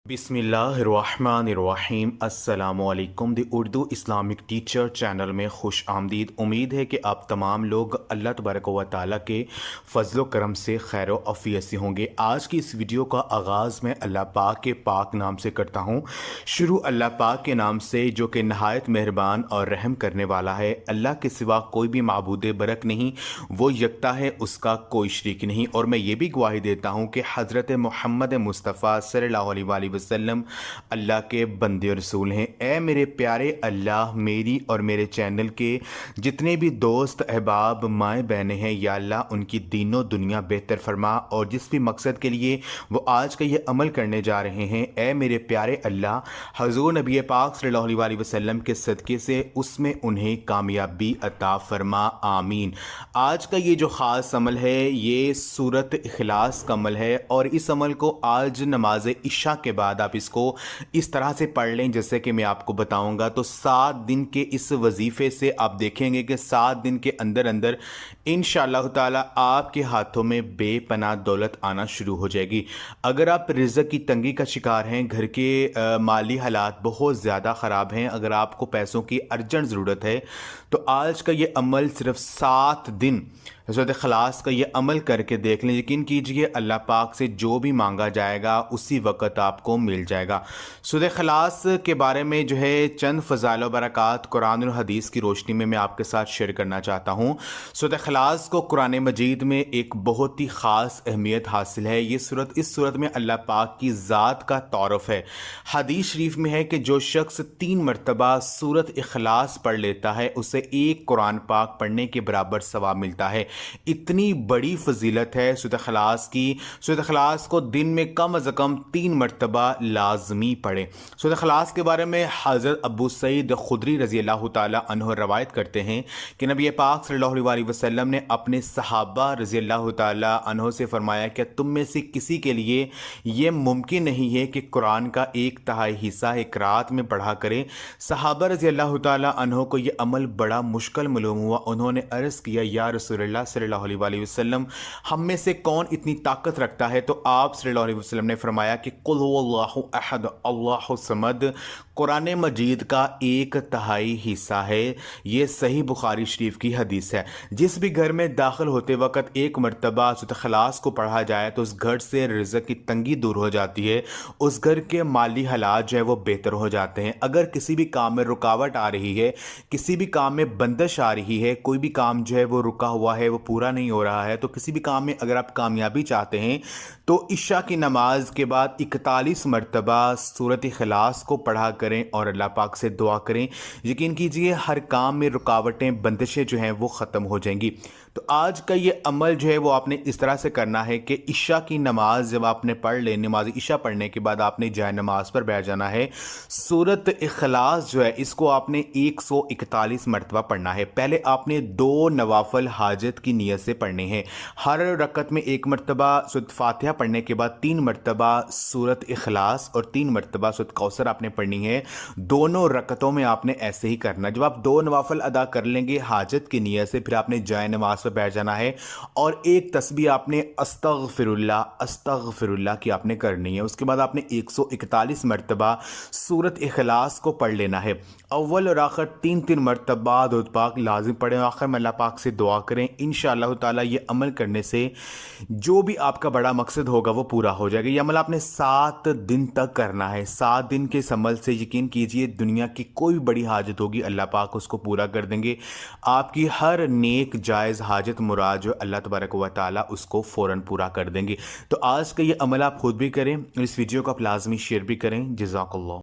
बिस्मिल्लाहिर्रहमानिर्रहीम अस्सलामुअलैकुम। The Urdu Islamic teacher channel में खुश आमदीद। उम्मीद है कि आप तमाम लोग अल्लाह तबारक व तआला के फ़ज़ल करम से खैर अफ़ियत से होंगे। आज की इस वीडियो का आगाज़ मैं अल्लाह पाक के पाक नाम से करता हूँ। शुरू अल्लाह पाक के नाम से जो कि नहायत मेहरबान और रहम करने वाला है। अल्लाह के सिवा कोई भी माबूद बरक नहीं, वो यकता है, उसका कोई शरीक नहीं। और मैं ये भी गवाही देता हूँ कि हज़रत मोहम्मद मुस्तफ़ा सल्लल्लाहु अलैहि वसल्लम अल्लाह के बंदे और रसूल हैं। ए मेरे प्यारे अल्लाह, मेरी और मेरे चैनल के जितने भी दोस्त अहबाब माएँ बहनें हैं, या अल्लाह उनकी दीनों दुनिया बेहतर फरमा। और जिस भी मकसद के लिए वो आज का ये अमल करने जा रहे हैं, ए मेरे प्यारे अल्लाह, हज़ूर नबी पाक सल्लल्लाहु अलैहि वसल्लम के सदक़े से उसमें उन्हें कामयाबी अता फरमा, आमीन। आज का ये जो ख़ास अमल है, ये सूरत इखलास का अमल है। और इस अमल को आज नमाज इशा के बाद आप इसको इस तरह से पढ़ लें जैसे कि मैं आपको बताऊंगा। तो 7 दिन के इस वजीफ़े से आप देखेंगे कि 7 दिन के अंदर अंदर इंशाअल्लाह ताला आपके हाथों में बेपनाह दौलत आना शुरू हो जाएगी। अगर आप रिज़्क़ की तंगी का शिकार हैं, घर के माली हालात बहुत ज़्यादा ख़राब हैं, अगर आपको पैसों की अर्जेंट ज़रूरत है, तो आज का ये अमल सिर्फ 7 दिन सूरत इखलास का ये अमल करके देख लें। यकीन कीजिए अल्लाह पाक से जो भी मांगा जाएगा उसी वक़्त आपको मिल जाएगा। सूरत इखलास के बारे में जो है चंद फ़ज़ाइल व बरक़ात कुरान और हदीस की रोशनी में मैं आपके साथ शेयर करना चाहता हूँ। सूरत इखलास को कुरान मजीद में एक बहुत ही ख़ास अहमियत हासिल है। ये सूरत, इस सूरत में अल्लाह पाक की ज़ात का तौरफ़ है। हदीस शरीफ में है कि जो शख्स 3 मरतबा सूरत इखलास पढ़ लेता है, उसे एक कुरान पाक पढ़ने के बराबर सवाब मिलता है। इतनी बड़ी फजीलत है सूरत इखलास की। सूरत इखलास को दिन में कम अज़ कम 3 मरतबा लाजमी पढ़ें। सूरत इखलास के बारे में हज़रत अबू सईद खुदरी रज़ी अल्लाह ताला अन्हु रवायत करते हैं कि नबी पाक सल्लल्लाहु अलैहि वसल्लम ने अपने सहाबा रज़ी अल्लाह ताला अन्हु से फरमाया कि तुम में से किसी के लिए ये मुमकिन नहीं है कि कुरान का 1/3 हिस्सा एक रात में पढ़ा करे। सहाबा रज़ी अल्लाह ताला अन्हु को ये अमल बड़ा मुश्किल मालूम हुआ। उन्होंने अर्ज़ किया, या रसूलल्लाह सल्लल्लाहु अलैहि वसल्लम, हम में से कौन इतनी ताकत रखता है? तो आप सल्लल्लाहु अलैहि वसल्लम ने फरमाया कि कुल हुवल्लाहु अहद अल्लाहु समद कुरान मजीद का 1/3 हिस्सा है। ये सही बुखारी शरीफ की हदीस है। जिस भी घर में दाखिल होते वक्त एक मरतबा सूरत इखलास को पढ़ा जाए तो उस घर से रिज़्क़ की तंगी दूर हो जाती है, उस घर के माली हालात जो है वो बेहतर हो जाते हैं। अगर किसी भी काम में रुकावट आ रही है, किसी भी काम में बंदिश आ रही है, कोई भी काम जो है वो रुका हुआ है, वो पूरा नहीं हो रहा है, तो किसी भी काम में अगर आप कामयाबी चाहते हैं तो इशा की नमाज के बाद 41 मरतबा सूरत इखलास को पढ़ा करें और अल्लाह पाक से दुआ करें। यकीन कीजिए हर काम में रुकावटें, बंदिशें जो हैं वो ख़त्म हो जाएंगी। तो आज का ये अमल जो है वो आपने इस तरह से करना है कि इशा की नमाज जब आपने पढ़ ले, नमाज इशा पढ़ने के बाद आपने जाए नमाज पर बैठ जाना है। सूरत इखलास जो है इसको आपने 141 मरतबा पढ़ना है। पहले आपने 2 नवाफल हाजत की नीयत से पढ़ने हैं। हर रकत में 1 मरतबा सूरत फातिहा पढ़ने के बाद 3 मरतबा सूरत इखलास और 3 मरतबा सूरत कौसर आपने पढ़नी है। दोनों रकतों में आपने ऐसे ही करना। जब आप 2 नवाफल अदा कर लेंगे हाजत की नीयत से, फिर आपने जाए नमाज पर बैठ जाना है और एक तस्बीह आपने अस्तगफिरुल्लाह अस्तगफिरुल्लाह की आपने करनी है। उसके बाद आपने 141 मरतबा सूरत इखलास को पढ़ लेना है। अव्वल और आखिर 3-3 मरतबा दुरूद पाक लाजिम पढ़ें। आखिर में अल्लाह पाक से दुआ करें। इंशाअल्लाह ताला ये अमल करने से जो भी आपका बड़ा मकसद होगा वो पूरा हो जाएगा। ये अमल आपने 7 दिन तक करना है। 7 दिन के इस अमल से यकीन कीजिए दुनिया की कोई भी बड़ी हाजत होगी अल्लाह पाक उसको पूरा कर देंगे। आपकी हर नेक जायज़ हाजत मुराद जो अल्लाह तबारक व तआला उसको फ़ौरन पूरा कर देंगे। तो आज का ये अमल आप खुद भी करें, इस वीडियो को आप लाजमी शेयर भी करें। जज़ाकल्लाह।